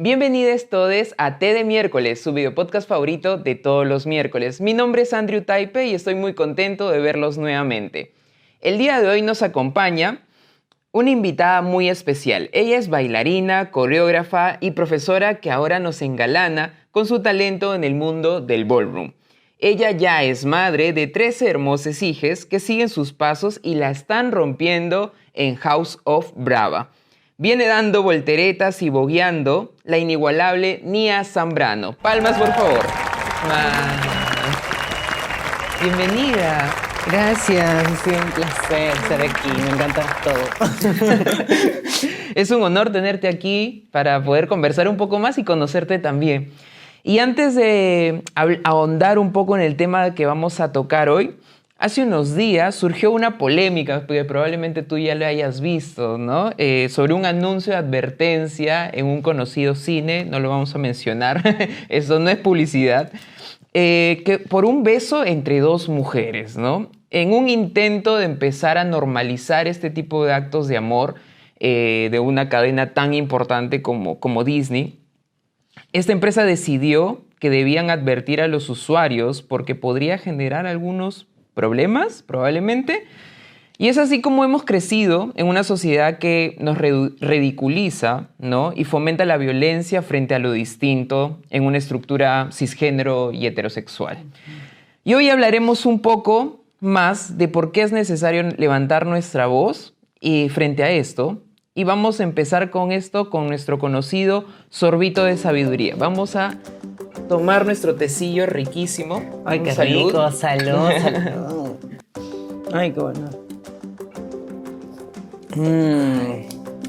Bienvenidos todos a Té de Miércoles, su videopodcast favorito de todos los miércoles. Mi nombre es Andrew Taipe y estoy muy contento de verlos nuevamente. El día de hoy nos acompaña una invitada muy especial. Ella es bailarina, coreógrafa y profesora que ahora nos engalana con su talento en el mundo del ballroom. Ella ya es madre de 13 hermosas hijas que siguen sus pasos y la están rompiendo en House of Brava. Viene dando volteretas y bogueando la inigualable Nia Zambrano. Palmas, por favor. Bienvenida. Gracias, ha sido un placer estar aquí, me encanta todo. Es un honor tenerte aquí para poder conversar un poco más y conocerte también. Y antes de ahondar un poco en el tema que vamos a tocar hoy, hace unos días surgió una polémica, que probablemente tú ya lo hayas visto, ¿no? Sobre un anuncio de advertencia en un conocido cine, no lo vamos a mencionar, eso no es publicidad, que por un beso entre dos mujeres, ¿no? En un intento de empezar a normalizar este tipo de actos de amor de una cadena tan importante como Disney, esta empresa decidió que debían advertir a los usuarios porque podría generar algunos problemas, probablemente. Y es así como hemos crecido en una sociedad que nos ridiculiza, ¿no? Y fomenta la violencia frente a lo distinto en una estructura cisgénero y heterosexual. Y hoy hablaremos un poco más de por qué es necesario levantar nuestra voz y frente a esto. Y vamos a empezar con esto, con nuestro conocido sorbito de sabiduría. Vamos a tomar nuestro tecillo riquísimo. Ay, qué Salud. rico, salud, salud. Ay, qué bueno.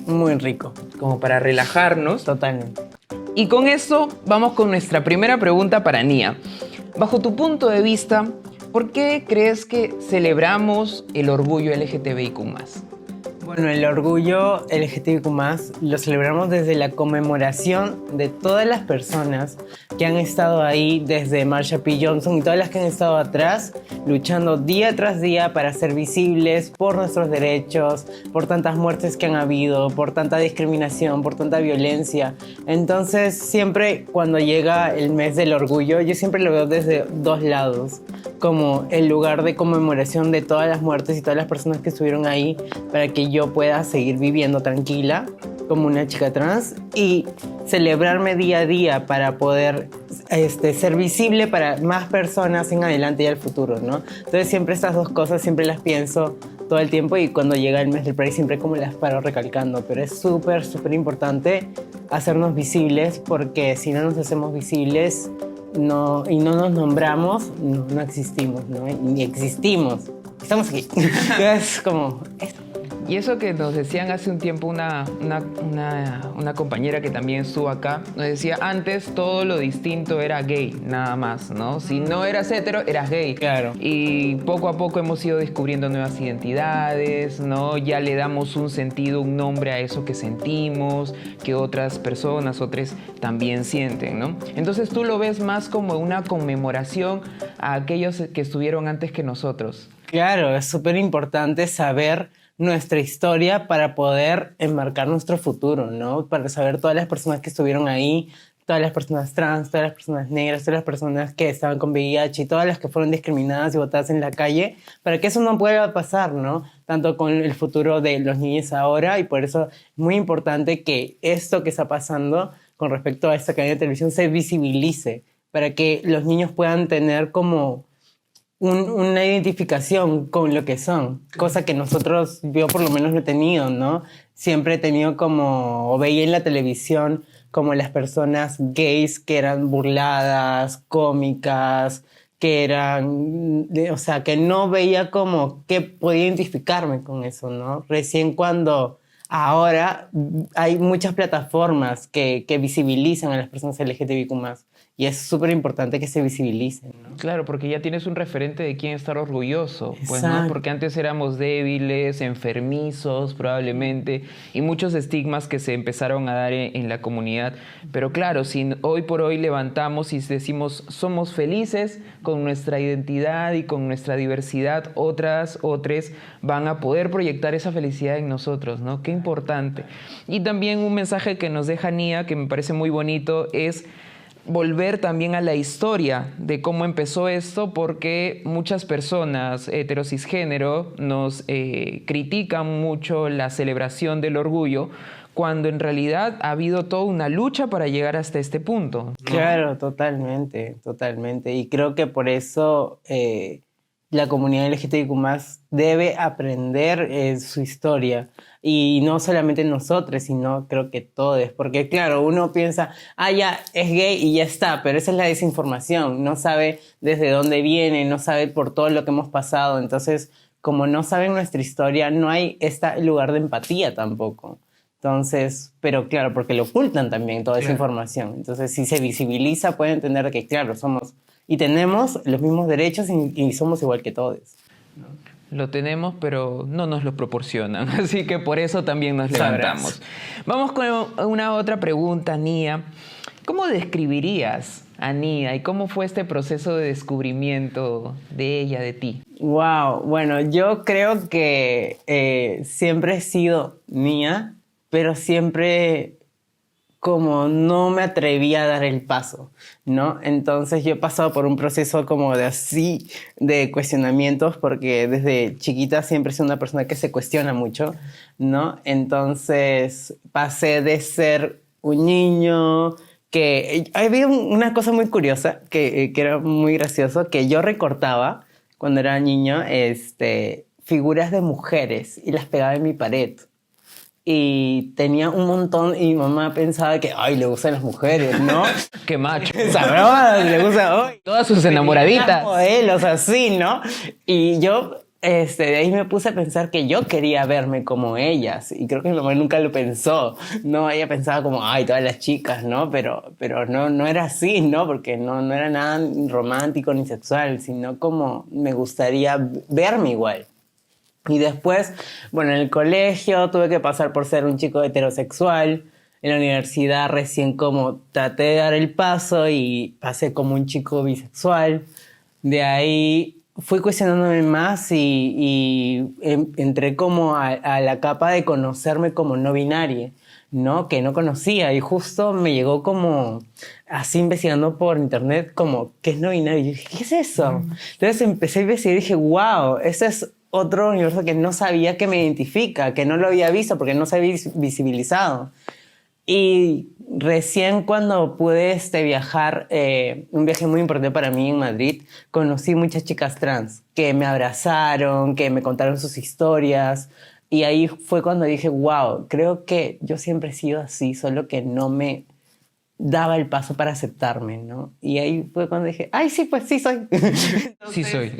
Muy rico, Como para relajarnos. totalmente. Y con eso vamos con nuestra primera pregunta para Nia. Bajo tu punto de vista, ¿por qué crees que celebramos el orgullo LGTBIQ+? Bueno, el orgullo LGTBIQ+, lo celebramos desde la conmemoración de todas las personas que han estado ahí, desde Marsha P. Johnson y todas las que han estado atrás, luchando día tras día para ser visibles por nuestros derechos, por tantas muertes que han habido, por tanta discriminación, por tanta violencia. Entonces, siempre cuando llega el mes del orgullo, yo siempre lo veo desde dos lados, como el lugar de conmemoración de todas las muertes y todas las personas que estuvieron ahí para que yo pueda seguir viviendo tranquila como una chica trans y celebrarme día a día para poder ser visible para más personas en adelante y al futuro, ¿no? Entonces siempre estas dos cosas siempre las pienso todo el tiempo y cuando llega el mes del Pride siempre como las paro recalcando, pero es súper, súper importante hacernos visibles porque si no nos hacemos visibles y no nos nombramos, no existimos, ¿no? Ni existimos. Estamos aquí. Es como esto. Y eso que nos decían hace un tiempo una compañera que también estuvo acá, nos decía antes todo lo distinto era gay, nada más, ¿no? Si no eras hetero, eras gay. Claro. Y poco a poco hemos ido descubriendo nuevas identidades, ¿no? Ya le damos un sentido, un nombre a eso que sentimos, que otras personas, otros también sienten, ¿no? Entonces tú lo ves más como una conmemoración a aquellos que estuvieron antes que nosotros. Claro, es súper importante saber nuestra historia para poder enmarcar nuestro futuro, ¿no? Para saber todas las personas que estuvieron ahí, todas las personas trans, todas las personas negras, todas las personas que estaban con VIH y todas las que fueron discriminadas y botadas en la calle, para que eso no pueda pasar, ¿no? Tanto con el futuro de los niños ahora, y por eso es muy importante que esto que está pasando con respecto a esta cadena de televisión se visibilice, para que los niños puedan tener como una identificación con lo que son, cosa que nosotros, yo por lo menos no he tenido, ¿no? Siempre he tenido como, o veía en la televisión como las personas gays que eran burladas, cómicas, que eran, o sea, que no veía como que podía identificarme con eso, ¿no? Recién cuando ahora hay muchas plataformas que visibilizan a las personas LGTBIQ+, y es súper importante que se visibilicen, ¿no? Claro, porque ya tienes un referente de quién estar orgulloso, pues, ¿no? Exacto. Porque antes éramos débiles, enfermizos, probablemente, y muchos estigmas que se empezaron a dar en la comunidad. Pero claro, si hoy por hoy levantamos y decimos somos felices con nuestra identidad y con nuestra diversidad, otras van a poder proyectar esa felicidad en nosotros, ¿no? Qué importante. Y también un mensaje que nos deja Nia, que me parece muy bonito, es volver también a la historia de cómo empezó esto, porque muchas personas heterocisgénero nos critican mucho la celebración del orgullo, cuando en realidad ha habido toda una lucha para llegar hasta este punto, ¿no? Claro, totalmente, totalmente. Y creo que por eso la comunidad LGTBIQ+ debe aprender su historia. Y no solamente nosotros, sino creo que todos. Porque claro, uno piensa, ya, es gay y ya está, pero esa es la desinformación. No sabe desde dónde viene, no sabe por todo lo que hemos pasado. Entonces, como no saben nuestra historia, no hay este lugar de empatía tampoco. Entonces, pero claro, porque lo ocultan también toda esa información. Entonces, si se visibiliza, pueden entender que, claro, somos y tenemos los mismos derechos y somos igual que todos. Lo tenemos, pero no nos lo proporcionan. Así que por eso también nos levantamos. Vamos con una otra pregunta, Nia. ¿Cómo describirías a Nia y cómo fue este proceso de descubrimiento de ella, de ti? Wow, bueno, yo creo que siempre he sido Nia, pero siempre como no me atreví a dar el paso, ¿no? Entonces yo he pasado por un proceso como de cuestionamientos, porque desde chiquita siempre he sido una persona que se cuestiona mucho, ¿no? Entonces pasé de ser un niño que... Había una cosa muy curiosa, que era muy gracioso, que yo recortaba cuando era niño figuras de mujeres y las pegaba en mi pared. Y tenía un montón y mi mamá pensaba que, le gustan las mujeres, ¿no? ¡Qué macho! Sabrá, le gusta, Todas sus enamoraditas. Modelos así, ¿no? Y yo, de ahí me puse a pensar que yo quería verme como ellas. Y creo que mi mamá nunca lo pensó, ¿no? Ella pensaba como, todas las chicas, ¿no? Pero no era así, ¿no? Porque no era nada romántico ni sexual, sino como me gustaría verme igual. Y después, bueno, en el colegio tuve que pasar por ser un chico heterosexual. En la universidad recién como traté de dar el paso y pasé como un chico bisexual. De ahí fui cuestionándome más y entré como a la capa de conocerme como no binaria, ¿no? Que no conocía, y justo me llegó como así investigando por internet como ¿qué es no binario? Y dije, ¿qué es eso? Entonces empecé a investigar y dije, wow, ese es otro universo que no sabía que me identifica, que no lo había visto porque no se había visibilizado. Y recién cuando pude viajar, un viaje muy importante para mí en Madrid, conocí muchas chicas trans que me abrazaron, que me contaron sus historias. Y ahí fue cuando dije, wow, creo que yo siempre he sido así, solo que no me daba el paso para aceptarme, ¿no? Y ahí fue cuando dije, sí, pues sí soy. Entonces, Sí soy.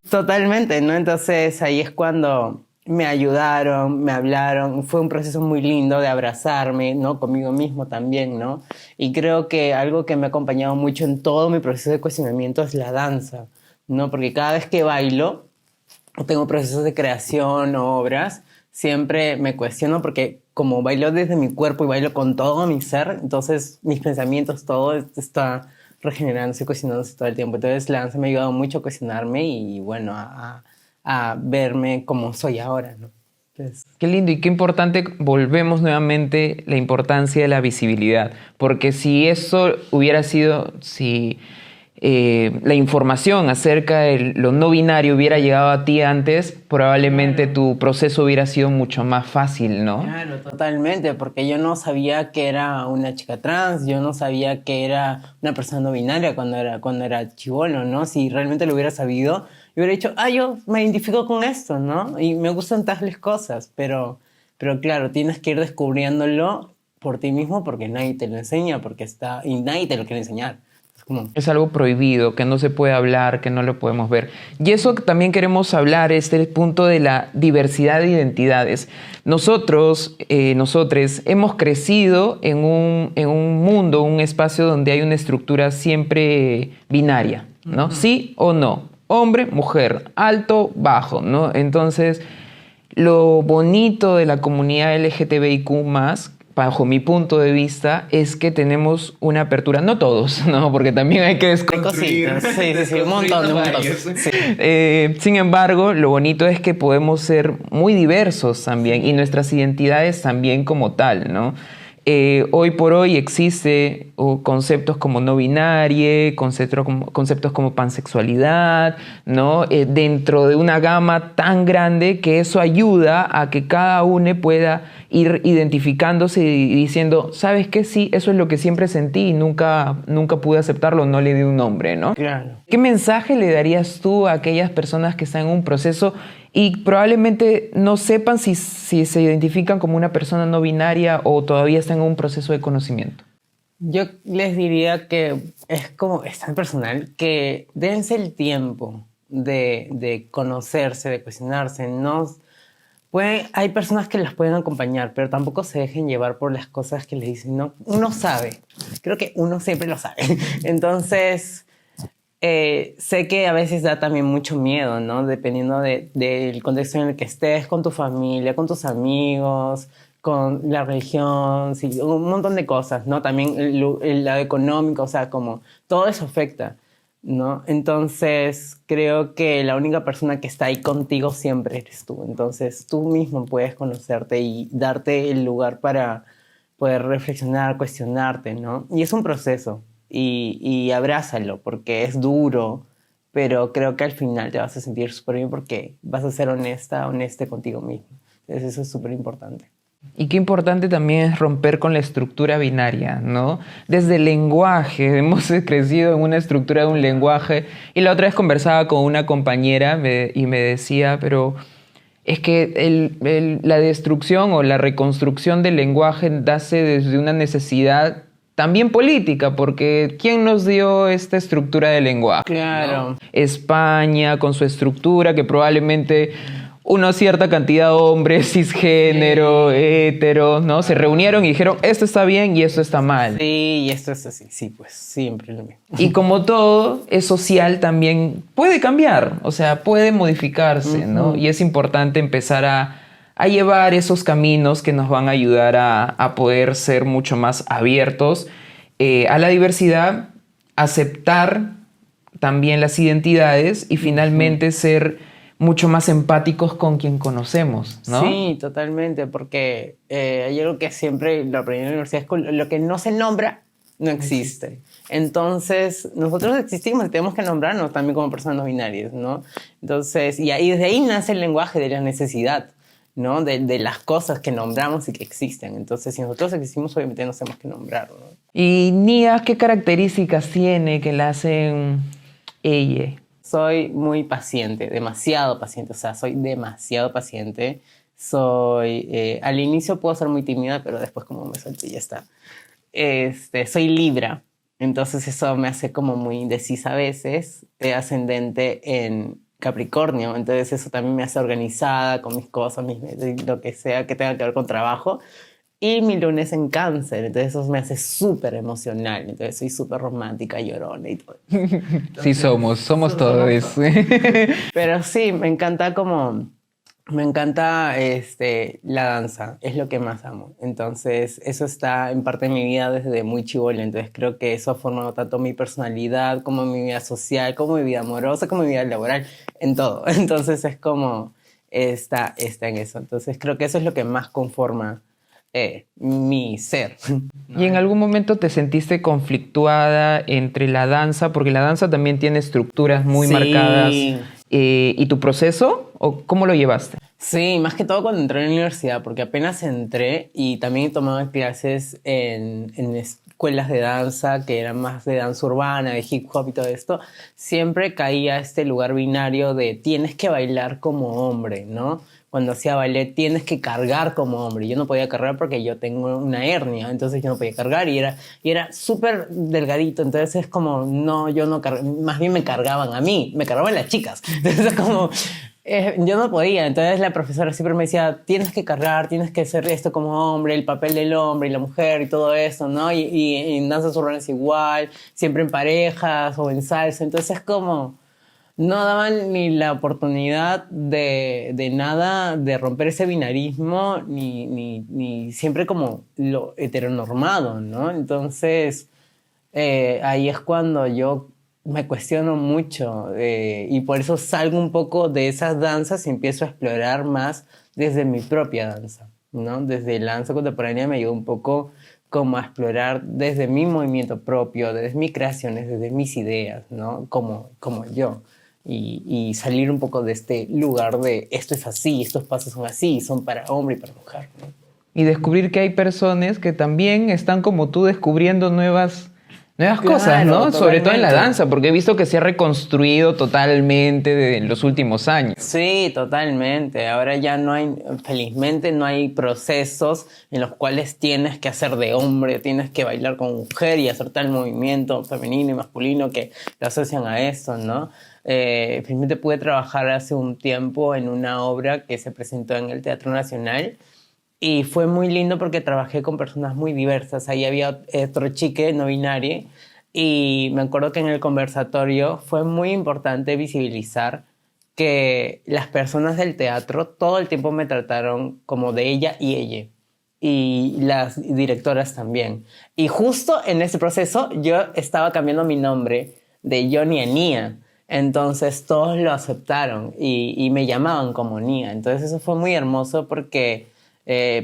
Totalmente, ¿no? Entonces ahí es cuando me ayudaron, me hablaron. Fue un proceso muy lindo de abrazarme, ¿no? Conmigo mismo también, ¿no? Y creo que algo que me ha acompañado mucho en todo mi proceso de cuestionamiento es la danza, ¿no? Porque cada vez que bailo, tengo procesos de creación, obras, siempre me cuestiono porque como bailo desde mi cuerpo y bailo con todo mi ser, entonces mis pensamientos, todo está regenerándose y cuestionándose todo el tiempo. Entonces la danza me ha ayudado mucho a cuestionarme y bueno, a verme como soy ahora, ¿no? Entonces, Qué lindo y qué importante, volvemos nuevamente la importancia de la visibilidad, porque si eso hubiera sido, la información acerca de lo no binario hubiera llegado a ti antes, probablemente tu proceso hubiera sido mucho más fácil, ¿no? claro, totalmente, porque yo no sabía que era una chica trans, yo no sabía que era una persona no binaria cuando era chibolo, ¿no? Si realmente lo hubiera sabido, yo hubiera dicho, yo me identifico con esto, ¿no? Y me gustan tales cosas, pero claro, tienes que ir descubriéndolo por ti mismo porque nadie te lo enseña, y nadie te lo quiere enseñar. Es como... Es algo prohibido, que no se puede hablar, que no lo podemos ver. Y eso también queremos hablar, el punto de la diversidad de identidades. Nosotros, nosotres, hemos crecido en un mundo, un espacio donde hay una estructura siempre binaria, ¿no? Sí o no, hombre, mujer, alto, bajo, ¿no? Entonces, lo bonito de la comunidad LGTBIQ+, bajo mi punto de vista, es que tenemos una apertura, no todos, ¿no? Porque también hay que desconstruir. Sí, un montón. Sí. Sin embargo, lo bonito es que podemos ser muy diversos también y nuestras identidades también como tal, ¿no? Hoy por hoy existe conceptos como no binario, conceptos como pansexualidad, ¿no? Dentro de una gama tan grande que eso ayuda a que cada uno pueda ir identificándose y diciendo, ¿sabes qué? Sí, eso es lo que siempre sentí y nunca pude aceptarlo, no le di un nombre, ¿no? Claro. ¿Qué mensaje le darías tú a aquellas personas que están en un proceso y probablemente no sepan si se identifican como una persona no binaria o todavía están en un proceso de conocimiento? Yo les diría que es tan personal que dense el tiempo de conocerse, de cuestionarse. Hay personas que las pueden acompañar, pero tampoco se dejen llevar por las cosas que les dicen. No, uno sabe. Creo que uno siempre lo sabe. Entonces... sé que a veces da también mucho miedo, ¿no? Dependiendo del contexto en el que estés, con tu familia, con tus amigos, con la religión, sí, un montón de cosas, ¿no? También el lado económico, o sea, como todo eso afecta, ¿no? Entonces, creo que la única persona que está ahí contigo siempre eres tú. Entonces, tú mismo puedes conocerte y darte el lugar para poder reflexionar, cuestionarte, ¿no? Y es un proceso. Y abrázalo porque es duro, pero creo que al final te vas a sentir súper bien porque vas a ser honesta contigo mismo. Entonces eso es súper importante. Y qué importante también es romper con la estructura binaria, ¿no? Desde el lenguaje, hemos crecido en una estructura de un lenguaje. Y la otra vez conversaba con una compañera y me decía, pero es que la destrucción o la reconstrucción del lenguaje nace desde una necesidad también política, porque ¿quién nos dio esta estructura de lenguaje? Claro. ¿No? España, con su estructura, que probablemente una cierta cantidad de hombres cisgénero, hetero, ¿no? Se reunieron y dijeron, esto está bien y esto está mal. Sí, y esto es así. Sí, pues siempre lo mismo. Y como todo es social, también puede cambiar, o sea, puede modificarse, ¿no? Y es importante empezar a llevar esos caminos que nos van a ayudar a poder ser mucho más abiertos a la diversidad, aceptar también las identidades y finalmente ser mucho más empáticos con quien conocemos, ¿no? Sí, totalmente, porque hay algo que siempre lo aprendí en la universidad, es que lo que no se nombra no existe. Entonces, nosotros existimos y tenemos que nombrarnos también como personas no binarias, ¿no? Entonces, y desde ahí nace el lenguaje de la necesidad, ¿no? De las cosas que nombramos y que existen. Entonces, si nosotros existimos, obviamente nos tenemos que nombrar, ¿no? Y Nia, ¿qué características tiene que la hacen ella? Soy muy paciente, demasiado paciente. O sea, soy demasiado paciente. Al inicio puedo ser muy tímida, pero después como me suelto y ya está. Soy Libra. Entonces eso me hace como muy indecisa a veces. Ascendente en Capricornio, entonces eso también me hace organizada con mis cosas, lo que sea que tenga que ver con trabajo. Y mi lunes en Cáncer, entonces eso me hace súper emocional, entonces soy súper romántica, llorona y todo. Entonces, sí, somos todos. Pero sí, me encanta la danza, es lo que más amo. Entonces, eso está en parte de mi vida desde muy chibola. Entonces, creo que eso ha formado tanto mi personalidad, como mi vida social, como mi vida amorosa, como mi vida laboral, en todo. Entonces, es como está en eso. Entonces, creo que eso es lo que más conforma mi ser. ¿Y en algún momento te sentiste conflictuada entre la danza? Porque la danza también tiene estructuras muy marcadas. ¿Y tu proceso? ¿O cómo lo llevaste? Sí, más que todo cuando entré en la universidad, porque apenas entré y también he tomado clases escuelas de danza que eran más de danza urbana, de hip hop y todo esto, siempre caía este lugar binario de tienes que bailar como hombre, ¿no? Cuando hacía ballet tienes que cargar como hombre. Yo no podía cargar porque yo tengo una hernia, entonces yo no podía cargar y era súper delgadito. Entonces es como, no, yo no más bien me cargaban a mí, me cargaban las chicas. Entonces es como, yo no podía. Entonces la profesora siempre me decía, tienes que cargar, tienes que hacer esto como hombre, el papel del hombre y la mujer y todo eso, ¿no? Y en danzas urbanas igual, siempre en parejas o en salsa. Entonces es como no daban ni la oportunidad de nada, de romper ese binarismo, ni siempre como lo heteronormado, ¿no? Entonces, ahí es cuando yo me cuestiono mucho y por eso salgo un poco de esas danzas y empiezo a explorar más desde mi propia danza, ¿no? Desde la danza contemporánea me ayudó un poco como a explorar desde mi movimiento propio, desde mis creaciones, desde mis ideas, ¿no? Como yo. Y salir un poco de este lugar de esto es así, estos pasos son así, son para hombre y para mujer, ¿no? Y descubrir que hay personas que también están como tú descubriendo nuevas cosas, ¿no? Totalmente. Sobre todo en la danza, porque he visto que se ha reconstruido totalmente en los últimos años. Sí, totalmente. Ahora ya no hay, felizmente no hay procesos en los cuales tienes que hacer de hombre, tienes que bailar como mujer y hacer tal movimiento femenino y masculino que lo asocian a eso, ¿no? Felizmente pude trabajar hace un tiempo en una obra que se presentó en el Teatro Nacional y fue muy lindo porque trabajé con personas muy diversas. Ahí había otro chique no binario y me acuerdo que en el conversatorio fue muy importante visibilizar que las personas del teatro todo el tiempo me trataron como de ella y ella. Y las directoras también. Y justo en ese proceso yo estaba cambiando mi nombre de Johnny a Nia. Entonces todos lo aceptaron y me llamaban como Nia. Entonces eso fue muy hermoso porque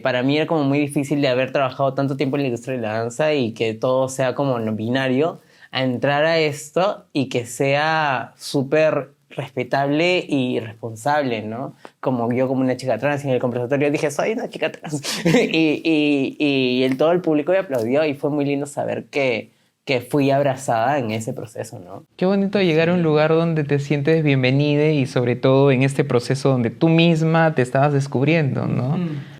para mí era como muy difícil de haber trabajado tanto tiempo en la industria de la danza y que todo sea como no binario, a entrar a esto y que sea súper respetable y responsable, ¿no? Como yo como una chica trans y en el conversatorio dije, soy una chica trans. Todo el público me aplaudió y fue muy lindo saber que fui abrazada en ese proceso, ¿no? Qué bonito llegar a un lugar donde te sientes bienvenida y sobre todo en este proceso donde tú misma te estabas descubriendo, ¿no?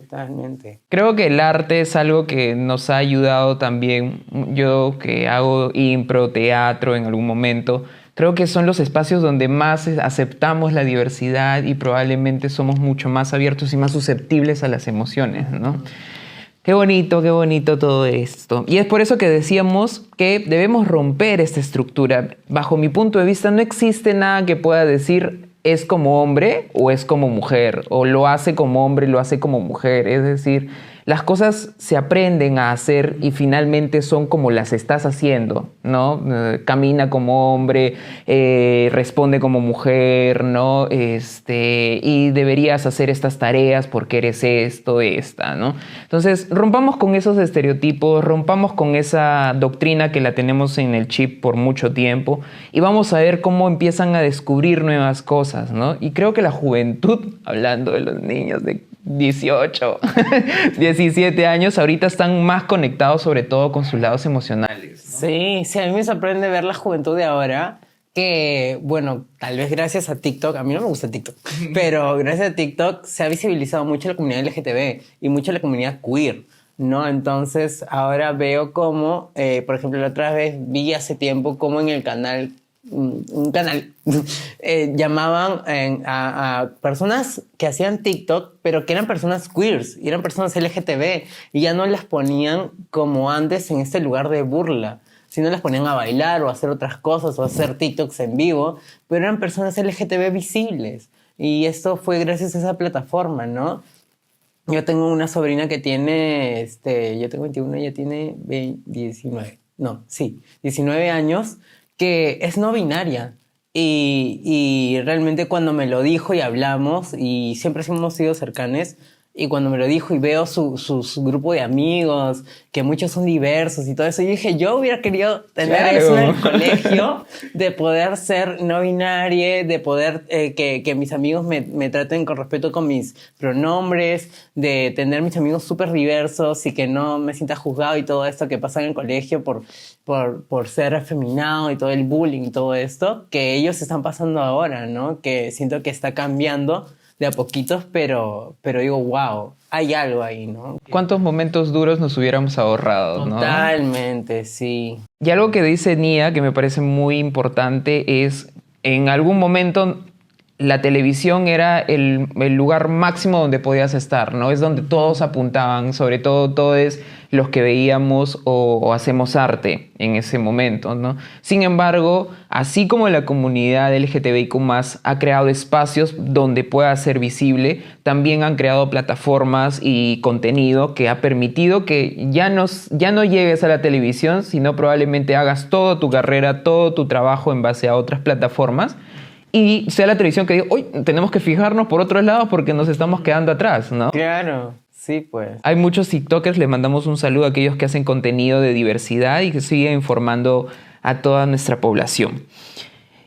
Totalmente. Creo que el arte es algo que nos ha ayudado también. Yo que hago impro, teatro en algún momento, creo que son los espacios donde más aceptamos la diversidad y probablemente somos mucho más abiertos y más susceptibles a las emociones, ¿no? Qué bonito todo esto. Y es por eso que decíamos que debemos romper esta estructura. Bajo mi punto de vista, no existe nada que pueda decir es como hombre o es como mujer, o lo hace como hombre, lo hace como mujer. Es decir, las cosas se aprenden a hacer y finalmente son como las estás haciendo, ¿no? Camina como hombre, responde como mujer, ¿no? Y deberías hacer estas tareas porque eres esto, esta, ¿no? Entonces, rompamos con esos estereotipos, rompamos con esa doctrina que la tenemos en el chip por mucho tiempo y vamos a ver cómo empiezan a descubrir nuevas cosas, ¿no? Y creo que la juventud, hablando de los niños de 18, 17 años, ahorita están más conectados sobre todo con sus lados emocionales, ¿no? Sí, sí, a mí me sorprende ver la juventud de ahora que, bueno, tal vez gracias a TikTok, a mí no me gusta TikTok, pero gracias a TikTok se ha visibilizado mucho la comunidad LGTB y mucho la comunidad queer, ¿no? Entonces ahora veo como, por ejemplo, la otra vez vi hace tiempo como en el canal un canal, llamaban a personas que hacían TikTok, pero que eran personas queers, y eran personas LGTB, y ya no las ponían como antes en este lugar de burla, sino las ponían a bailar o a hacer otras cosas o a hacer TikToks en vivo, pero eran personas LGTB visibles, y esto fue gracias a esa plataforma, ¿no? Yo tengo una sobrina que tiene, yo tengo 21, ella tiene 19 años, que es no binaria y realmente cuando me lo dijo y hablamos y siempre hemos sido cercanes Y cuando me lo dijo y veo su grupo de amigos, que muchos son diversos y todo eso, yo dije, yo hubiera querido tener eso en el colegio, de poder ser no binaria, de poder que mis amigos me traten con respeto con mis pronombres, de tener mis amigos súper diversos y que no me sienta juzgado y todo esto que pasa en el colegio por ser afeminado y todo el bullying y todo esto, que ellos están pasando ahora, ¿no? Que siento que está cambiando de a poquitos, pero digo, wow, hay algo ahí, ¿no? ¿Cuántos momentos duros nos hubiéramos ahorrado, no? Totalmente, sí. Y algo que dice Nia, que me parece muy importante, es en algún momento la televisión era el lugar máximo donde podías estar, ¿no? Es donde todos apuntaban, sobre todo todos los que veíamos o hacemos arte en ese momento, ¿no? Sin embargo, así como la comunidad LGTBIQ+, ha creado espacios donde pueda ser visible, también han creado plataformas y contenido que ha permitido que ya no llegues a la televisión, sino probablemente hagas toda tu carrera, todo tu trabajo en base a otras plataformas, y sea la televisión que diga, hoy tenemos que fijarnos por otros lados porque nos estamos quedando atrás, ¿no? Claro, sí, pues. Hay muchos TikTokers, les mandamos un saludo a aquellos que hacen contenido de diversidad y que siguen informando a toda nuestra población.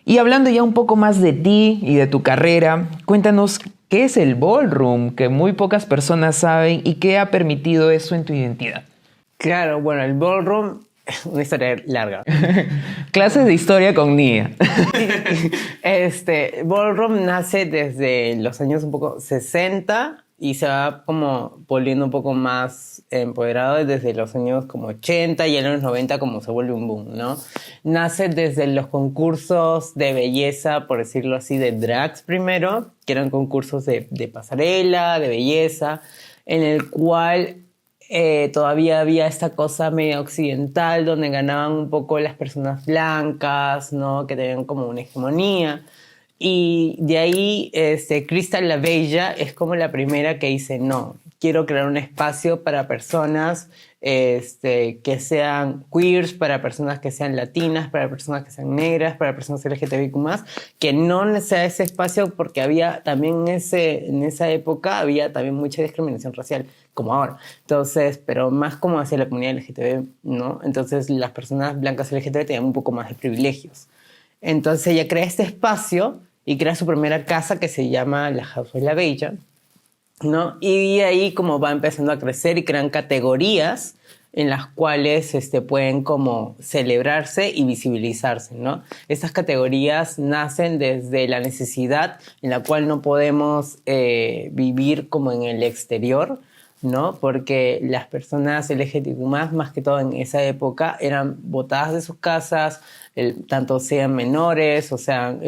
Y hablando ya un poco más de ti y de tu carrera, cuéntanos qué es el ballroom, que muy pocas personas saben, y qué ha permitido eso en tu identidad. Claro, bueno, el ballroom, una historia larga. Clases de historia con Nia. Ballroom nace desde los años un poco 60 y se va como volviendo un poco más empoderado desde los años como 80 y en los 90 como se vuelve un boom, ¿no? Nace desde los concursos de belleza, por decirlo así, de drags primero, que eran concursos de pasarela, de belleza, en el cual todavía había esta cosa medio occidental donde ganaban un poco las personas blancas, ¿no? Que tenían como una hegemonía. Y de ahí Crystal La Bella es como la primera que dice, no, quiero crear un espacio para personas que sean queers, para personas que sean latinas, para personas que sean negras, para personas LGTBIQ+, que no sea ese espacio porque había también en esa época había también mucha discriminación racial, como ahora. Entonces, pero más como hacia la comunidad LGTB, ¿no? Entonces las personas blancas LGTB tenían un poco más de privilegios. Entonces ella crea este espacio y crea su primera casa que se llama la House of La Bella, ¿no? Y ahí como va empezando a crecer y crean categorías en las cuales pueden como celebrarse y visibilizarse, ¿no? Estas categorías nacen desde la necesidad en la cual no podemos vivir como en el exterior, ¿no? Porque las personas LGTBIQ+, más que todo en esa época, eran botadas de sus casas, tanto sean menores o sean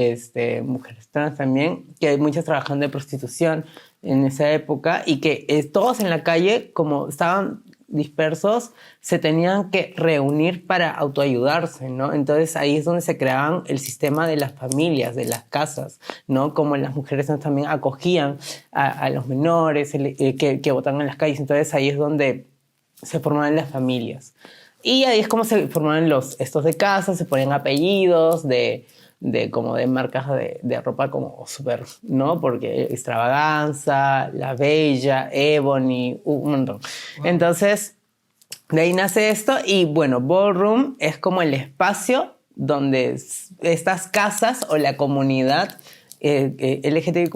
mujeres trans también, que hay muchas trabajando de prostitución en esa época y que todos en la calle, como estaban dispersos, se tenían que reunir para autoayudarse, ¿no? Entonces ahí es donde se creaban el sistema de las familias, de las casas, ¿no? Como las mujeres también acogían a los menores que botaban en las calles. Entonces ahí es donde se formaban las familias. Y ahí es como se formaban estos de casa, se ponían apellidos como de marcas de ropa como súper, ¿no? Porque Extravaganza, La Bella, Ebony, un montón. Wow. Entonces, de ahí nace esto y bueno, Ballroom es como el espacio donde estas casas o la comunidad LGTBIQ+,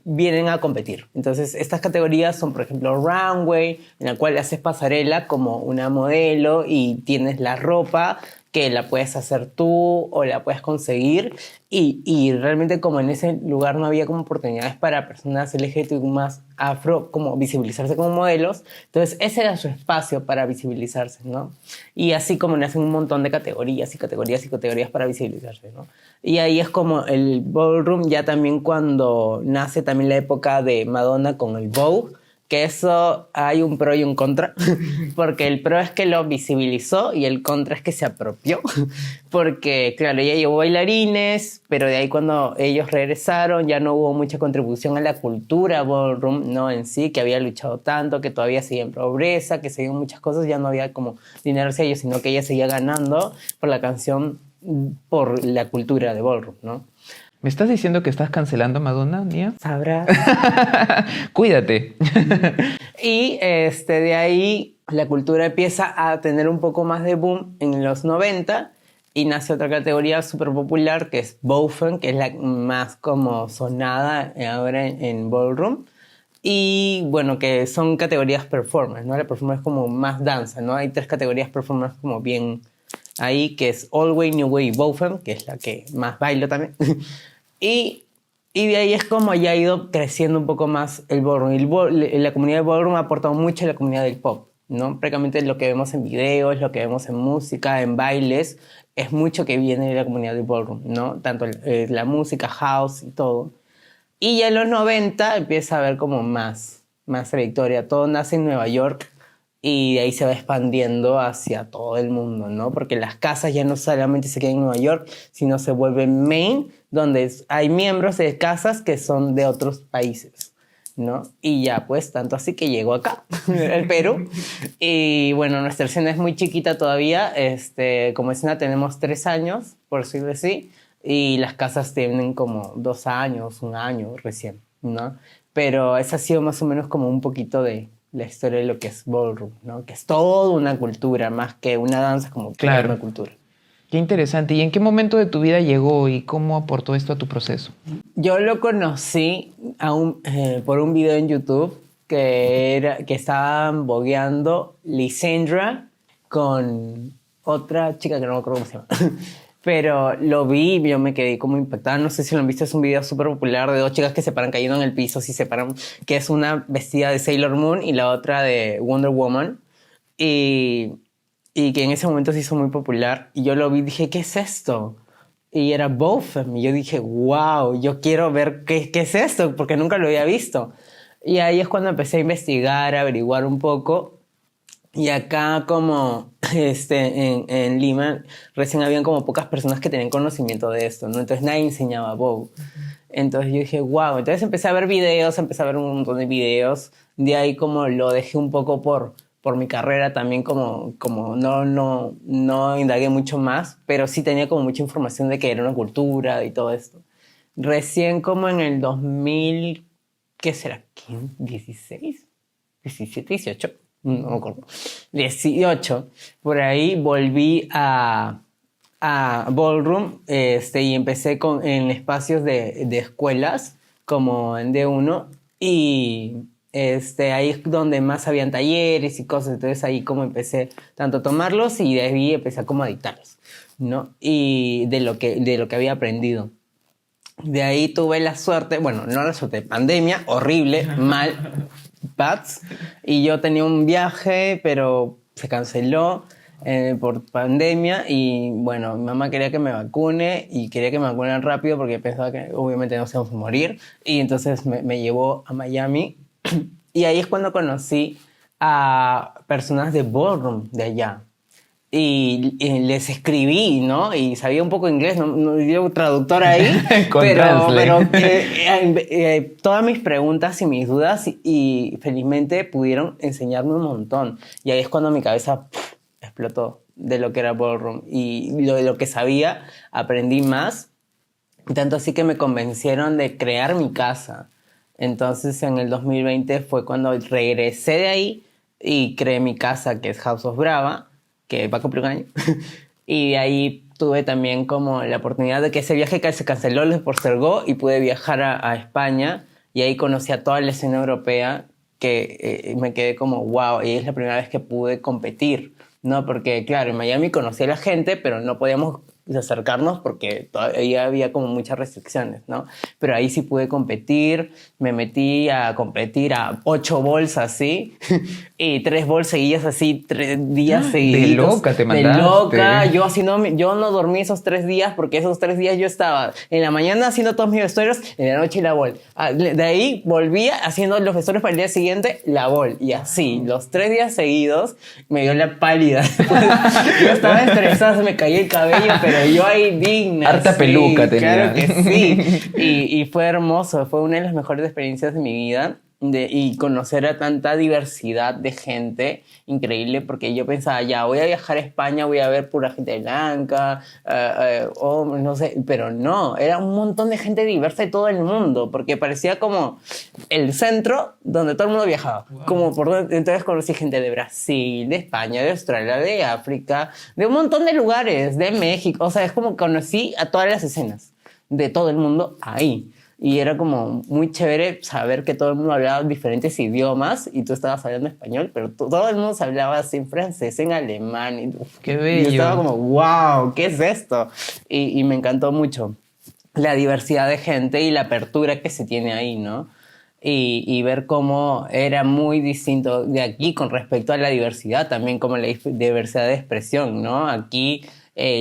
vienen a competir. Entonces, estas categorías son, por ejemplo, runway, en la cual haces pasarela como una modelo y tienes la ropa que la puedes hacer tú o la puedes conseguir y realmente como en ese lugar no había como oportunidades para personas LGTBIQ más afro como visibilizarse como modelos, entonces ese era su espacio para visibilizarse, ¿no? Y así como nacen un montón de categorías y categorías y categorías para visibilizarse, ¿no? Y ahí es como el ballroom ya también cuando nace también la época de Madonna con el Vogue, que eso hay un pro y un contra, porque el pro es que lo visibilizó y el contra es que se apropió, porque claro, ella llevó bailarines, pero de ahí cuando ellos regresaron ya no hubo mucha contribución a la cultura ballroom, ¿no? En sí, que había luchado tanto, que todavía seguía en pobreza, que seguían muchas cosas, ya no había como dinero hacia ellos, sino que ella seguía ganando por la canción, por la cultura de ballroom, ¿no? ¿Me estás diciendo que estás cancelando a Madonna, Nia? Sabrás. Cuídate. Y de ahí la cultura empieza a tener un poco más de boom en los 90 y nace otra categoría súper popular que es Baufen, que es la más como sonada ahora en Ballroom. Y bueno, que son categorías performance, ¿no? La performance es como más danza, ¿no? Hay 3 categorías performance como bien ahí, que es Old Way, New Way y Baufen, que es la que más bailo también. Y de ahí es como ya ha ido creciendo un poco más el ballroom. La comunidad de ballroom ha aportado mucho a la comunidad del pop, ¿no? Prácticamente lo que vemos en videos, lo que vemos en música, en bailes, es mucho que viene de la comunidad del ballroom, ¿no? Tanto la música, house y todo. Y ya en los 90 empieza a haber como más trayectoria. Todo nace en Nueva York y de ahí se va expandiendo hacia todo el mundo, ¿no? Porque las casas ya no solamente se quedan en Nueva York, sino se vuelven main, donde hay miembros de casas que son de otros países, ¿no? Y ya, pues, tanto así que llegó acá, el Perú. Y bueno, nuestra escena es muy chiquita todavía. Como escena tenemos 3 años, por decirlo así, y las casas tienen como 2 años, 1 año recién, ¿no? Pero esa ha sido más o menos como un poquito de la historia de lo que es ballroom, ¿no? Que es toda una cultura, más que una danza, como Claro. una cultura. Qué interesante. ¿Y en qué momento de tu vida llegó y cómo aportó esto a tu proceso? Yo lo conocí por un video en YouTube que estaban bogueando Lisandra con otra chica que no me acuerdo cómo se llama. Pero lo vi y yo me quedé como impactada. No sé si lo han visto, es un video súper popular de 2 chicas que se paran cayendo en el piso, sí se paran, que es una vestida de Sailor Moon y la otra de Wonder Woman. Y que en ese momento se hizo muy popular. Y yo lo vi y dije, ¿qué es esto? Y era Baufen. Y yo dije, wow, yo quiero ver qué es esto, porque nunca lo había visto. Y ahí es cuando empecé a investigar, a averiguar un poco. Y acá como en Lima recién habían como pocas personas que tenían conocimiento de esto, ¿no? Entonces nadie enseñaba bow. Entonces yo dije, wow. Entonces empecé a ver videos, empecé a ver un montón de videos. De ahí como lo dejé un poco por mi carrera también, como no indagué mucho más, pero sí tenía como mucha información de que era una cultura y todo esto. Recién como en el 2000, ¿qué será? ¿16? ¿17, 18? No me acuerdo. 18. Por ahí volví a Ballroom y empecé en espacios de escuelas como en D1 y ahí es donde más habían talleres y cosas. Entonces ahí como empecé tanto a tomarlos y de ahí empecé a como a dictarlos, ¿no? Y de lo que había aprendido. De ahí tuve la suerte, bueno, no la suerte, pandemia, horrible, mal, bats. Y yo tenía un viaje, pero se canceló por pandemia. Y bueno, mi mamá quería que me vacune y quería que me vacunen rápido porque pensaba que obviamente nos íbamos a morir. Y entonces me llevó a Miami. Y ahí es cuando conocí a personas de Ballroom de allá. Y les escribí, ¿no? Y sabía un poco inglés, no yo traductor ahí, pero todas mis preguntas y mis dudas y felizmente pudieron enseñarme un montón. Y ahí es cuando mi cabeza explotó de lo que era Ballroom. Y de lo que sabía, aprendí más. Tanto así que me convencieron de crear mi casa. Entonces en el 2020 fue cuando regresé de ahí y creé mi casa, que es House of Brava, que va a cumplir un año. Y de ahí tuve también como la oportunidad de que ese viaje que se canceló les postergó y pude viajar a España y ahí conocí a toda la escena europea que me quedé como wow, y es la primera vez que pude competir, ¿no? Porque claro, en Miami conocí a la gente, pero no podíamos acercarnos porque todavía había como muchas restricciones, ¿no? Pero ahí sí pude competir, me metí a competir a 8 bolsas, ¿sí? Y 3 bolsas seguidas así, 3 días seguidos. De loca te mandaste. De loca, yo no dormí esos 3 días porque esos 3 días yo estaba en la mañana haciendo todos mis vestuarios, en la noche la bol. De ahí volvía haciendo los vestuarios para el día siguiente, la bol. Y así, los 3 días seguidos me dio la pálida. Yo estaba estresada, se me caía el cabello, pero yo ahí digna. Harta sí, peluca tenía. Claro que sí. Y fue hermoso, fue una de las mejores experiencias de mi vida. y conocer a tanta diversidad de gente increíble, porque yo pensaba, ya, voy a viajar a España, voy a ver pura gente blanca, o no sé, pero no, era un montón de gente diversa de todo el mundo, porque parecía como el centro donde todo el mundo viajaba. Wow. Como entonces conocí gente de Brasil, de España, de Australia, de África, de un montón de lugares, de México, o sea, es como conocí a todas las escenas de todo el mundo ahí. Y era como muy chévere saber que todo el mundo hablaba diferentes idiomas y tú estabas hablando español, pero todo el mundo se hablaba así en francés, en alemán. Y, ¡qué bello! Y yo estaba como, wow, ¿qué es esto? Y me encantó mucho la diversidad de gente y la apertura que se tiene ahí, ¿no? Y ver cómo era muy distinto de aquí con respecto a la diversidad, también como la diversidad de expresión, ¿no? Aquí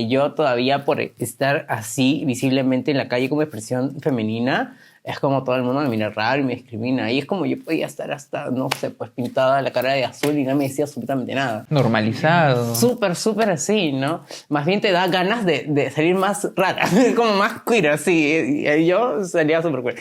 yo todavía por estar así visiblemente en la calle como expresión femenina, es como todo el mundo me mira raro y me discrimina. Y es como yo podía estar hasta, no sé, pues pintada la cara de azul y no me decía absolutamente nada. Normalizado. Súper, súper así, ¿no? Más bien te da ganas de salir más rara, como más queer, así. Y yo salía súper queer.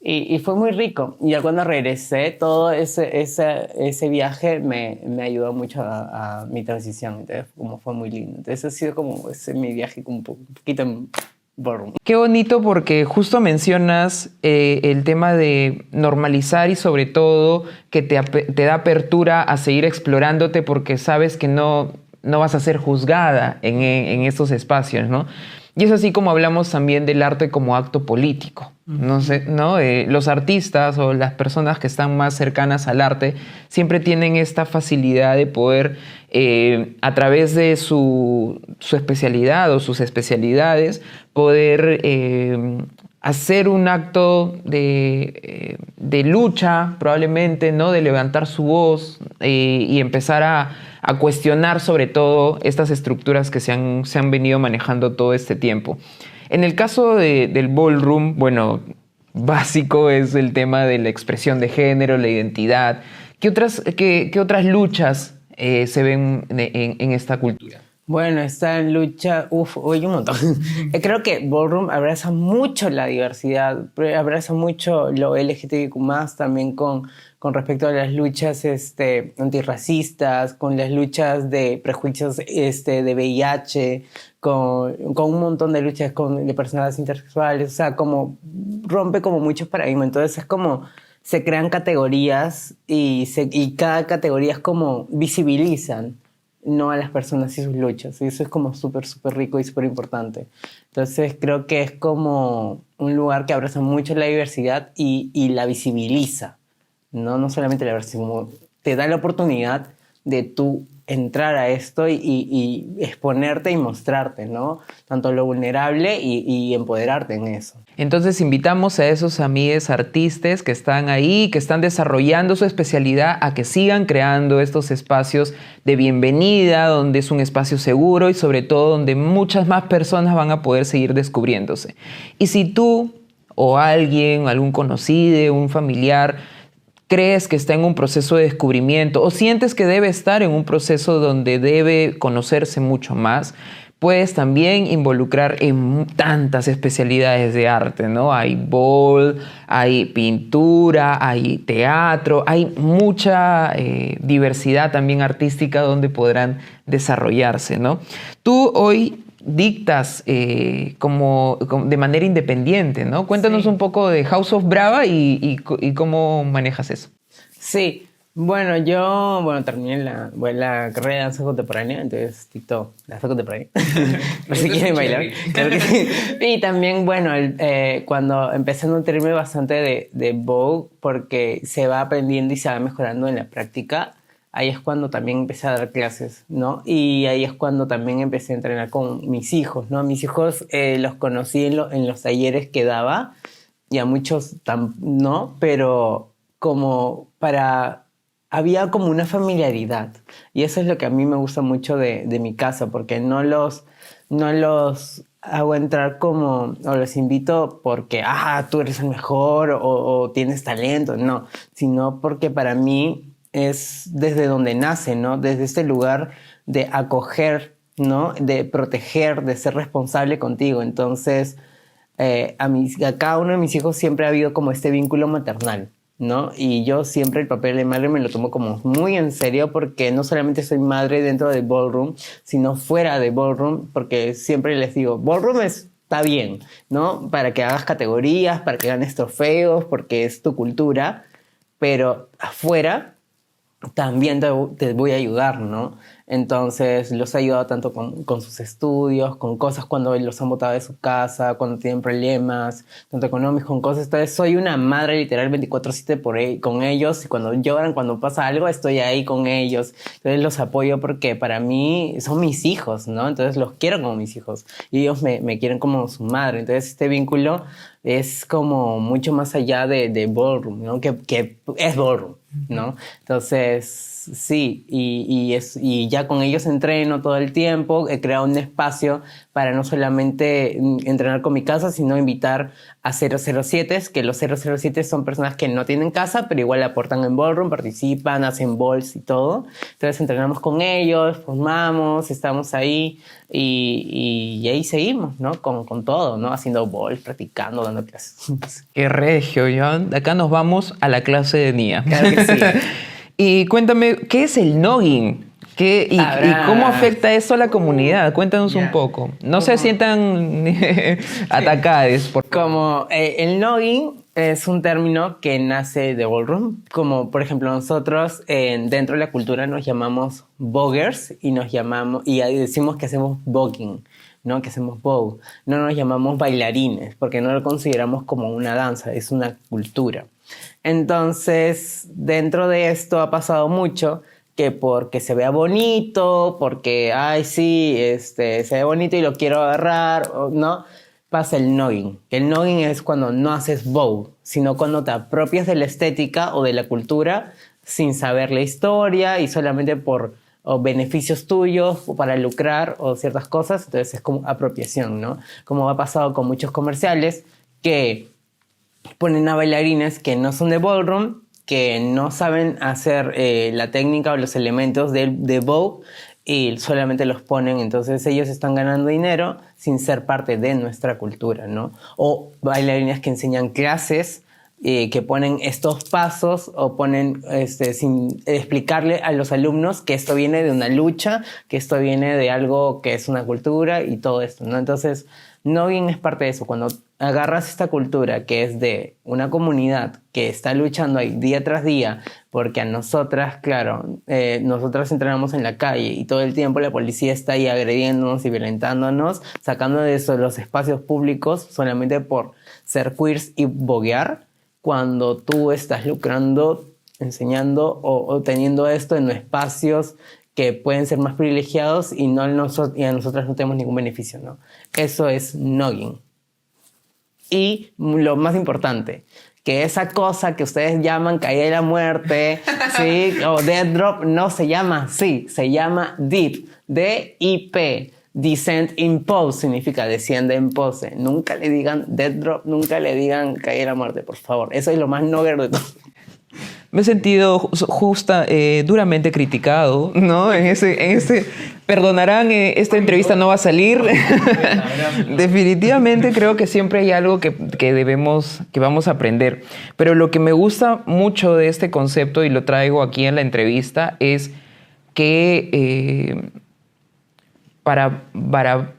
Y fue muy rico. Y ya cuando regresé, todo ese viaje me ayudó mucho a mi transición. Entonces, como fue muy lindo. Entonces, ha sido como mi viaje como un poquito en Ballroom. Qué bonito, porque justo mencionas el tema de normalizar y sobre todo que te da apertura a seguir explorándote, porque sabes que no vas a ser juzgada en estos espacios, ¿no? Y es así como hablamos también del arte como acto político. No sé, ¿no? Los artistas o las personas que están más cercanas al arte siempre tienen esta facilidad de poder, a través de su especialidad o sus especialidades, poder hacer un acto de lucha, probablemente, ¿no? De levantar su voz y empezar a cuestionar sobre todo estas estructuras que se han venido manejando todo este tiempo. En el caso del ballroom, bueno, básico es el tema de la expresión de género, la identidad. ¿Qué otras luchas se ven en esta cultura? Bueno, esta lucha, oye, un montón. Creo que Ballroom abraza mucho la diversidad, abraza mucho lo LGTBQ+, también con respecto a las luchas antirracistas, con las luchas de prejuicios de VIH, con un montón de luchas de personas intersexuales, o sea, como rompe como muchos paradigmas. Entonces es como se crean categorías y cada categoría es como visibilizan, no a las personas y sus luchas. Y eso es como súper, súper rico y súper importante. Entonces creo que es como un lugar que abraza mucho la diversidad y la visibiliza. No solamente la diversidad, como te da la oportunidad de tú entrar a esto y exponerte y mostrarte, ¿no? Tanto lo vulnerable y empoderarte en eso. Entonces invitamos a esos amigues artistas que están ahí, que están desarrollando su especialidad, a que sigan creando estos espacios de bienvenida, donde es un espacio seguro y sobre todo donde muchas más personas van a poder seguir descubriéndose. Y si tú o alguien, algún conocido, un familiar, crees que está en un proceso de descubrimiento o sientes que debe estar en un proceso donde debe conocerse mucho más, puedes también involucrar en tantas especialidades de arte, ¿no? Hay ball, hay pintura, hay teatro, hay mucha diversidad también artística donde podrán desarrollarse, ¿no? Tú hoy dictas como de manera independiente, ¿no? Cuéntanos un poco de House of Brava y cómo manejas eso. Sí, bueno, yo terminé la carrera de danza contemporánea, entonces dicto danza contemporánea, por si quieren bailar. Claro que sí. Y también, cuando empecé a nutrirme bastante de Vogue, porque se va aprendiendo y se va mejorando en la práctica, ahí es cuando también empecé a dar clases, ¿no? Y ahí es cuando también empecé a entrenar con mis hijos, ¿no? Mis hijos los conocí en los talleres que daba, y a muchos no, pero como había como una familiaridad. Y eso es lo que a mí me gusta mucho de mi casa, porque no los hago entrar como, o los invito porque, tú eres el mejor o tienes talento, no, sino porque para mí es desde donde nace, ¿no? Desde este lugar de acoger, ¿no? De proteger, de ser responsable contigo. Entonces, a cada uno de mis hijos siempre ha habido como este vínculo maternal, ¿no? Y yo siempre el papel de madre me lo tomo como muy en serio porque no solamente soy madre dentro del ballroom, sino fuera de ballroom, porque siempre les digo, ballroom está bien, ¿no? Para que hagas categorías, para que ganes trofeos, porque es tu cultura, pero afuera también te voy a ayudar, ¿no? Entonces los he ayudado tanto con sus estudios, con cosas cuando los han botado de su casa, cuando tienen problemas, tanto económicos, con cosas. Entonces soy una madre literal 24/7 con ellos, y cuando lloran, cuando pasa algo, estoy ahí con ellos. Entonces los apoyo porque para mí son mis hijos, ¿no? Entonces los quiero como mis hijos y ellos me quieren como su madre. Entonces este vínculo es como mucho más allá de ballroom, ¿no? Que es ballroom, ¿no? Entonces, sí, y ya con ellos entreno todo el tiempo, he creado un espacio para no solamente entrenar con mi casa, sino invitar a 007, que los 007 son personas que no tienen casa, pero igual aportan en ballroom, participan, hacen balls y todo. Entonces entrenamos con ellos, formamos, estamos ahí y ahí seguimos, ¿no? Con todo, ¿no? Haciendo balls, practicando, dando clases. Qué regio, Joan. Acá nos vamos a la clase de Nia. Claro que sí. Y cuéntame, ¿qué es el noggin? ¿Y cómo afecta eso a la comunidad? Cuéntanos un poco. No se sientan atacados. Como el noggin es un término que nace de ballroom. Como por ejemplo nosotros dentro de la cultura nos llamamos voguers y decimos que hacemos voguing, ¿no? Que hacemos vogue. No nos llamamos bailarines porque no lo consideramos como una danza, es una cultura. Entonces, dentro de esto ha pasado mucho que porque se vea bonito, porque, ay, sí, se ve bonito y lo quiero agarrar, ¿no? Pasa el noggin. El noggin es cuando no haces vogue, sino cuando te apropias de la estética o de la cultura sin saber la historia y solamente por beneficios tuyos o para lucrar o ciertas cosas. Entonces es como apropiación, ¿no? Como ha pasado con muchos comerciales que ponen a bailarines que no son de ballroom, que no saben hacer la técnica o los elementos de Vogue y solamente los ponen. Entonces ellos están ganando dinero sin ser parte de nuestra cultura, ¿no? O bailarines que enseñan clases que ponen estos pasos o ponen sin explicarle a los alumnos que esto viene de una lucha, que esto viene de algo que es una cultura y todo esto, ¿no? Entonces noggin es parte de eso. Cuando agarras esta cultura que es de una comunidad que está luchando ahí día tras día, porque a nosotras, claro, nosotras entrenamos en la calle y todo el tiempo la policía está ahí agrediéndonos y violentándonos, sacando de eso los espacios públicos solamente por ser queers y boguear, cuando tú estás lucrando, enseñando o teniendo esto en espacios que pueden ser más privilegiados y a nosotras no tenemos ningún beneficio, ¿no? Eso es noggin. Y lo más importante, que esa cosa que ustedes llaman caída de la muerte, ¿sí? O dead drop, no se llama así, se llama DIP, D-I-P. Descent in pose significa desciende en pose. Nunca le digan dead drop, nunca le digan caída de la muerte, por favor. Eso es lo más nogger de todo. Me he sentido duramente criticado, ¿no? Perdonarán, esta entrevista no va a salir. Definitivamente creo que siempre hay algo que vamos a aprender. Pero lo que me gusta mucho de este concepto, y lo traigo aquí en la entrevista, es que para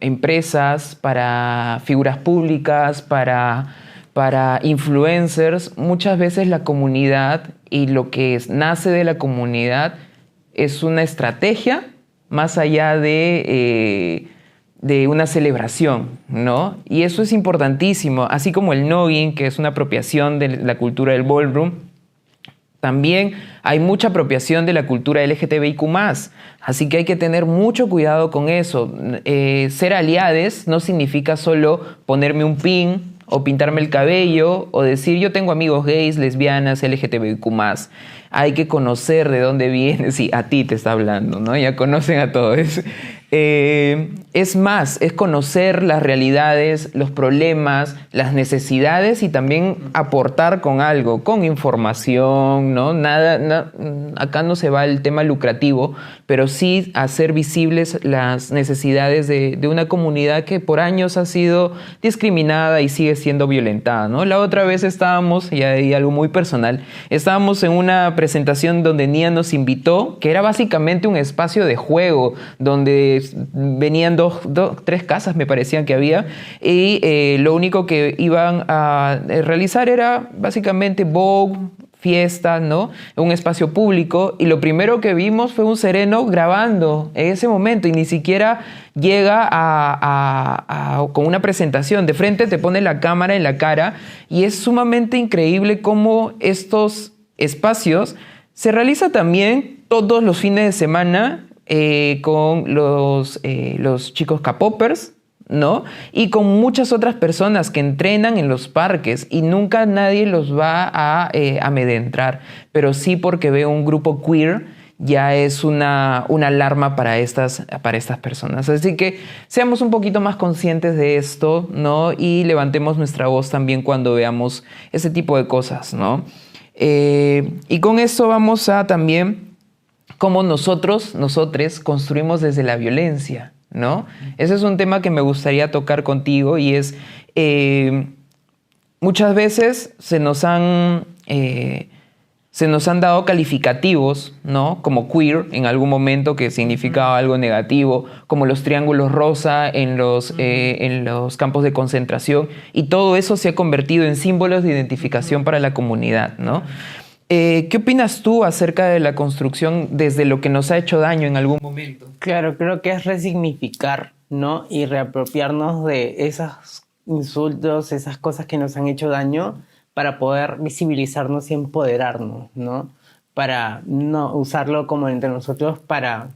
empresas, para figuras públicas, para influencers, muchas veces la comunidad y lo que nace de la comunidad es una estrategia más allá de una celebración, ¿no? Y eso es importantísimo, así como el noggin, que es una apropiación de la cultura del ballroom. También hay mucha apropiación de la cultura LGTBIQ+, así que hay que tener mucho cuidado con eso. Ser aliades no significa solo ponerme un pin o pintarme el cabello o decir yo tengo amigos gays, lesbianas, LGTBIQ+. Hay que conocer de dónde viene. Sí, a ti te está hablando, ¿no? Ya conocen a todos. Es más, es conocer las realidades, los problemas, las necesidades y también aportar con algo, con información, ¿no? Acá no se va el tema lucrativo, pero sí hacer visibles las necesidades de una comunidad que por años ha sido discriminada y sigue siendo violentada, ¿no? La otra vez estábamos, y hay algo muy personal, estábamos en una presentación donde Nia nos invitó, que era básicamente un espacio de juego, donde venían tres casas, me parecían que había, y lo único que iban a realizar era básicamente Vogue, fiesta, ¿no? Un espacio público, y lo primero que vimos fue un sereno grabando en ese momento y ni siquiera llega con una presentación. De frente te pone la cámara en la cara y es sumamente increíble cómo estos espacios se realizan también todos los fines de semana con los chicos K-popers, ¿no? Y con muchas otras personas que entrenan en los parques y nunca nadie los va a amedrentar, pero sí porque ve un grupo queer ya es una alarma para estas personas. Así que seamos un poquito más conscientes de esto, ¿no? Y levantemos nuestra voz también cuando veamos ese tipo de cosas, ¿no? Y con esto vamos a también cómo nosotros construimos desde la violencia, ¿no? Ese es un tema que me gustaría tocar contigo y es, muchas veces se nos han dado calificativos, ¿no? Como queer en algún momento, que significaba algo negativo, como los triángulos rosa en los campos de concentración, y todo eso se ha convertido en símbolos de identificación para la comunidad, ¿no? ¿Qué opinas tú acerca de la construcción desde lo que nos ha hecho daño en algún momento? Claro, creo que es resignificar, ¿no? Y reapropiarnos de esos insultos, esas cosas que nos han hecho daño para poder visibilizarnos y empoderarnos, ¿no? Para no usarlo como entre nosotros,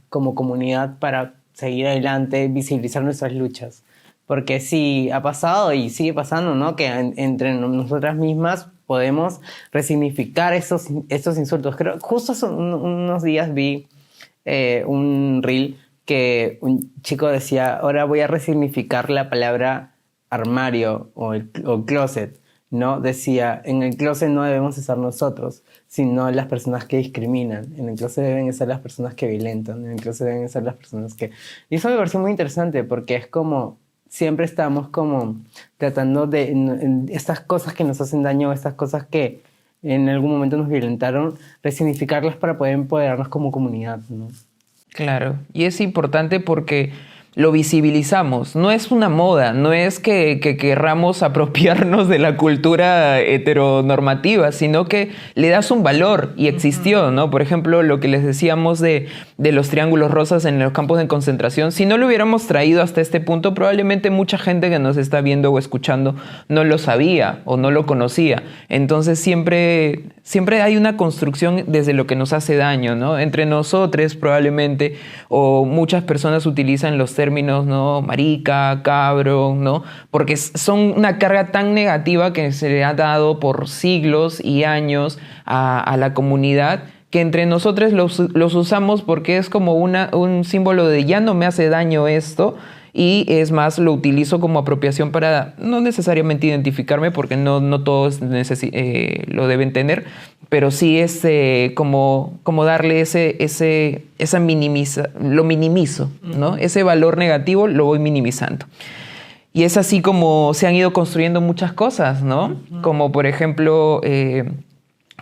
como comunidad, para seguir adelante, visibilizar nuestras luchas. Porque sí, ha pasado y sigue pasando, ¿no? Que entre nosotras mismas podemos resignificar estos insultos. Creo, justo hace unos días vi un reel que un chico decía, ahora voy a resignificar la palabra armario o closet, ¿no? Decía, en el closet no debemos estar nosotros, sino las personas que discriminan. En el closet deben estar las personas que violentan. En el closet deben estar las personas que... Y eso me pareció muy interesante porque es como... Siempre estamos como tratando de estas cosas que nos hacen daño, estas cosas que en algún momento nos violentaron, resignificarlas para poder empoderarnos como comunidad, ¿no? Claro, y es importante porque lo visibilizamos. No es una moda, no es que querramos apropiarnos de la cultura heteronormativa, sino que le das un valor y existió, ¿no? Por ejemplo, lo que les decíamos de los triángulos rosas en los campos de concentración, si no lo hubiéramos traído hasta este punto, probablemente mucha gente que nos está viendo o escuchando no lo sabía o no lo conocía. Entonces siempre hay una construcción desde lo que nos hace daño, ¿no? Entre nosotros probablemente, o muchas personas utilizan los términos, ¿no? Marica, cabro, ¿no? Porque son una carga tan negativa que se le ha dado por siglos y años a la comunidad, que entre nosotros los usamos porque es como un símbolo de ya no me hace daño esto, y es más, lo utilizo como apropiación para no necesariamente identificarme, porque no todos lo deben tener, pero sí es como darle lo minimizo, ¿no? Ese valor negativo lo voy minimizando. Y es así como se han ido construyendo muchas cosas, ¿no? Como por ejemplo, ¿qué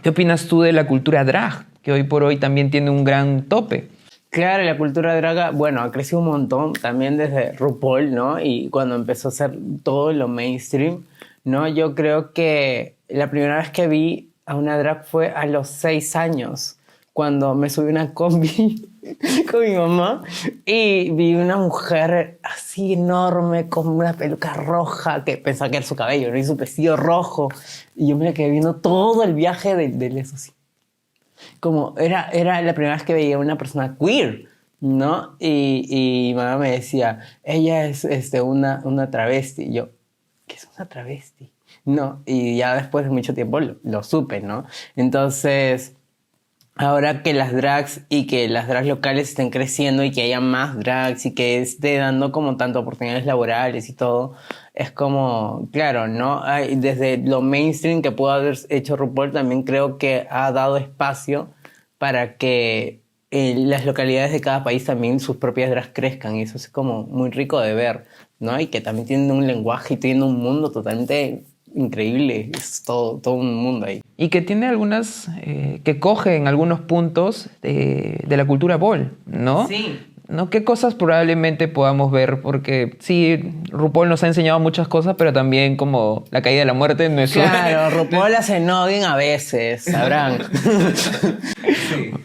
opinas tú de la cultura drag? Que hoy por hoy también tiene un gran tope. Claro, la cultura draga, bueno, ha crecido un montón también desde RuPaul, ¿no? Y cuando empezó a ser todo lo mainstream, ¿no? Yo creo que la primera vez que vi a una drag fue a los 6 años, cuando me subí a una combi con mi mamá y vi una mujer así enorme con una peluca roja que pensaba que era su cabello, ¿no? Y su vestido rojo. Y yo me la quedé viendo todo el viaje de eso, sí. Como era la primera vez que veía a una persona queer, ¿no? Y mi mamá me decía, ella es una travesti. Y yo, ¿qué es una travesti? No, y ya después de mucho tiempo lo supe, ¿no? Entonces, ahora que las drags locales estén creciendo y que haya más drags y que esté dando como tanto oportunidades laborales y todo, es como, claro, ¿no? Desde lo mainstream que pudo haber hecho RuPaul, también creo que ha dado espacio para que las localidades de cada país también sus propias drags crezcan, y eso es como muy rico de ver, ¿no? Y que también tienen un lenguaje y tienen un mundo totalmente increíble, es todo un mundo ahí. Y que tiene algunas, que coge en algunos puntos de la cultura ball, ¿no? Sí. ¿No? ¿Qué cosas probablemente podamos ver? Porque sí, RuPaul nos ha enseñado muchas cosas, pero también como la caída de la muerte no es... Claro, RuPaul hace noggin a veces, sabrán.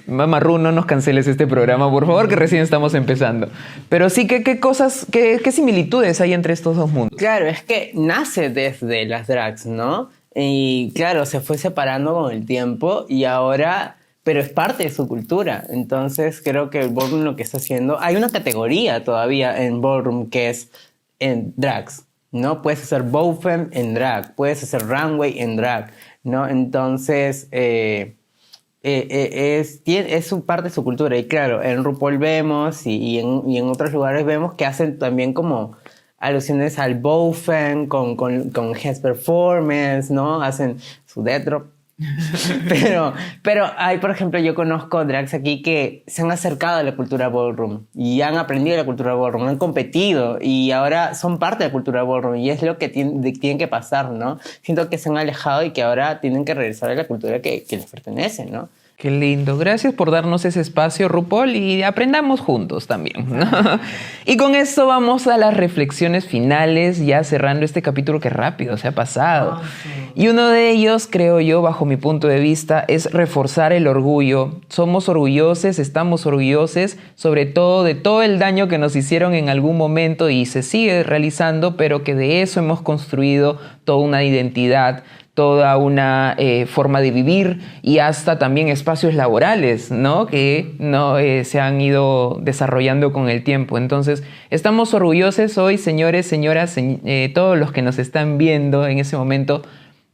Mamarru, no nos canceles este programa, por favor, que recién estamos empezando. Pero sí, ¿qué cosas, qué similitudes hay entre estos dos mundos? Claro, es que nace desde las drags, ¿no? Y claro, se fue separando con el tiempo y ahora... Pero es parte de su cultura. Entonces creo que el ballroom lo que está haciendo... Hay una categoría todavía en ballroom que es en drags, ¿no? Puedes hacer bowfem en drag, puedes hacer runway en drag, ¿no? Entonces es su parte de su cultura. Y claro, en RuPaul vemos y en otros lugares vemos que hacen también como alusiones al bowfem con guest performance, ¿no? Hacen su death drop. Pero hay, por ejemplo, yo conozco drags aquí que se han acercado a la cultura ballroom y han aprendido la cultura ballroom, han competido y ahora son parte de la cultura ballroom, y es lo que tienen que pasar, ¿no? Siento que se han alejado y que ahora tienen que regresar a la cultura que les pertenece, ¿no? Qué lindo. Gracias por darnos ese espacio, RuPaul, y aprendamos juntos también, ¿no? Y con esto vamos a las reflexiones finales, ya cerrando este capítulo que rápido se ha pasado. Sí. Y uno de ellos, creo yo, bajo mi punto de vista, es reforzar el orgullo. Somos orgullosos, estamos orgullosos, sobre todo de todo el daño que nos hicieron en algún momento y se sigue realizando, pero que de eso hemos construido toda una identidad, toda una forma de vivir y hasta también espacios laborales, ¿no? Que no se han ido desarrollando con el tiempo. Entonces, estamos orgullosos hoy, señores, señoras, todos los que nos están viendo en ese momento,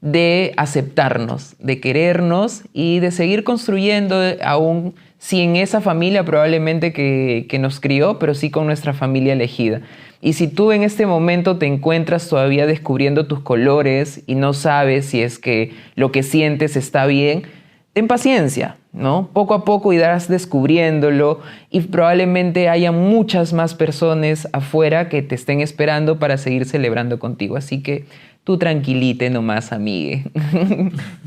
de aceptarnos, de querernos y de seguir construyendo aún sin esa familia probablemente que nos crió, pero sí con nuestra familia elegida. Y si tú en este momento te encuentras todavía descubriendo tus colores y no sabes si es que lo que sientes está bien, ten paciencia, ¿no? Poco a poco irás descubriéndolo y probablemente haya muchas más personas afuera que te estén esperando para seguir celebrando contigo. Así que tú tranquilite nomás, amigue.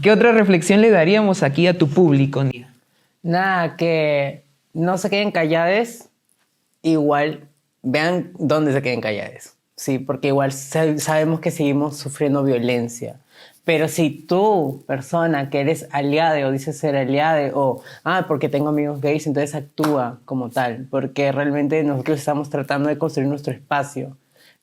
¿Qué otra reflexión le daríamos aquí a tu público, Nia? Nada, que no se queden callades, igual vean dónde se queden callades, sí, porque igual sabemos que seguimos sufriendo violencia. Pero si tú, persona que eres aliade o dices ser aliade o porque tengo amigos gays, entonces actúa como tal, porque realmente nosotros estamos tratando de construir nuestro espacio,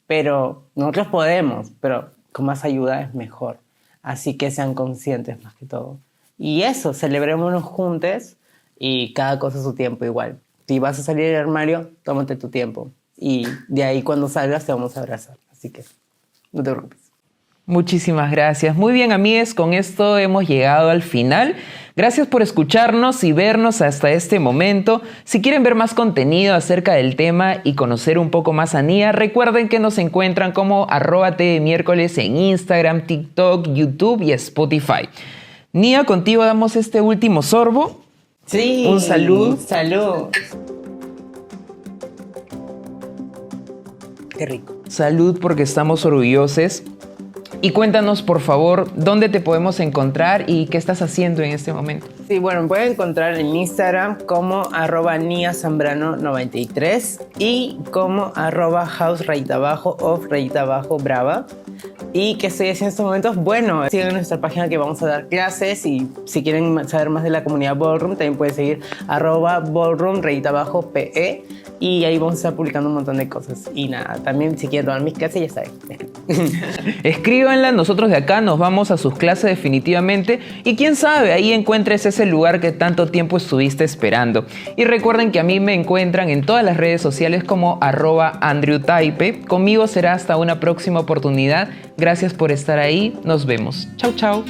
pero nosotros podemos, pero con más ayuda es mejor. Así que sean conscientes más que todo. Y eso, celebrémonos juntos y cada cosa a su tiempo igual. Si vas a salir del armario, tómate tu tiempo. Y de ahí cuando salgas te vamos a abrazar. Así que no te preocupes. Muchísimas gracias. Muy bien, amigues, con esto hemos llegado al final. Gracias por escucharnos y vernos hasta este momento. Si quieren ver más contenido acerca del tema y conocer un poco más a Nia, recuerden que nos encuentran como @tvmiércoles en Instagram, TikTok, YouTube y Spotify. Nia, contigo damos este último sorbo. Sí. Un salud. Salud. Qué rico. Salud, porque estamos orgullosos. Y cuéntanos, por favor, dónde te podemos encontrar y qué estás haciendo en este momento. Sí, bueno, me pueden encontrar en Instagram como @niazambrano93 y como @house_of_brava. ¿Y qué estoy haciendo en estos momentos? Bueno, sigan nuestra página que vamos a dar clases, y si quieren saber más de la comunidad Ballroom, también pueden seguir @ballroom_pe, y ahí vamos a estar publicando un montón de cosas. Y nada, también si quieren tomar mis clases, ya saben. Escríbanla, nosotros de acá nos vamos a sus clases definitivamente, y quién sabe, ahí encuentres ese lugar que tanto tiempo estuviste esperando. Y recuerden que a mí me encuentran en todas las redes sociales como @AndrewTaipe. Conmigo será hasta una próxima oportunidad. Gracias por estar ahí. Nos vemos. Chau, chau.